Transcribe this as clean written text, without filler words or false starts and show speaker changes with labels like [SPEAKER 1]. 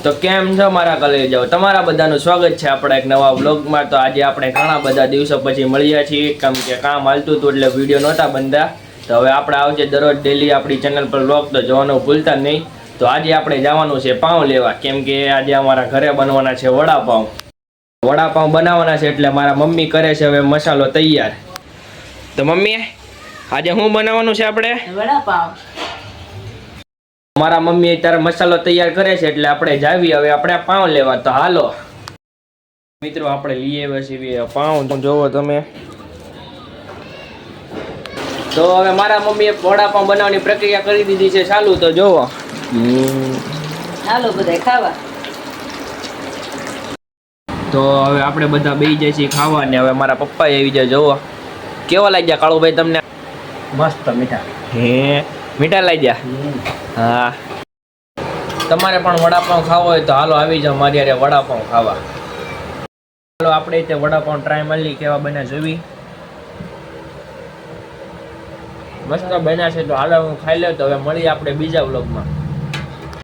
[SPEAKER 1] તો કેમ છો મારા કલેજાઓ, તમારા બધાનું સ્વાગત છે આપણા એક નવા વ્લોગમાં। તો આજે આપણે ઘણા બધા દિવસો પછી મળ્યા છીએ, કેમ કે કામ હાલતું હતું એટલે વિડીયો નહોતા બનતા। તો હવે આપણે આવજે દરરોજ ડેલી આપણી ચેનલ પર વ્લોગ તો જોવાનું ભૂલતા નહીં। તો આજે આપણે જવાનું છે પાઉં લેવા, કેમ કે આજે અમારા ઘરે બનવાના છે વડાપાઉં। વડાપાઉં બનાવવાના છે એટલે મારા મમ્મી કરે છે હવે મસાલો તૈયાર। તો મમ્મી આજે શું બનાવવાનું છે આપણે?
[SPEAKER 2] વડાપાઉં।
[SPEAKER 1] મારા મમ્મી અત્યારે મસાલો તૈયાર કરે છે એટલે આપણે જાવી હવે આપણે પાઉં લેવા। તો હાલો મિત્રો, આપણે લઈ આવ્યા છીએ પાઉં, તો જોવો તમે। તો હવે મારા મમ્મીએ વડાપાઉં બનાવવાની પ્રક્રિયા કરી દીધી છે ચાલુ, તો જોવો।
[SPEAKER 2] હાલો બધા ખાવા।
[SPEAKER 1] તો હવે આપણે બધા બેસી જાય છીએ ખાવા, ને હવે મારા પપ્પા આવી જાય। જોવો કેવા લાગ્યા કાળુભાઈ તમને?
[SPEAKER 2] મસ્ત મીઠા।
[SPEAKER 1] હે મીઠા લાગ્યા? હા, તમારે પણ વડાપાઉં ખાવો હોય તો હાલો આવી જાઓ મારી હારે વડાપાઉં ખાવા। હાલો આપણે તે વડાપાઉં ટ્રાય મારી કેવા બન્યા જોવી। મસ્ત બન્યા છે તો હાલો હું ખાઈ લઉં, તો હવે મળીએ આપણે બીજા વ્લોગમાં।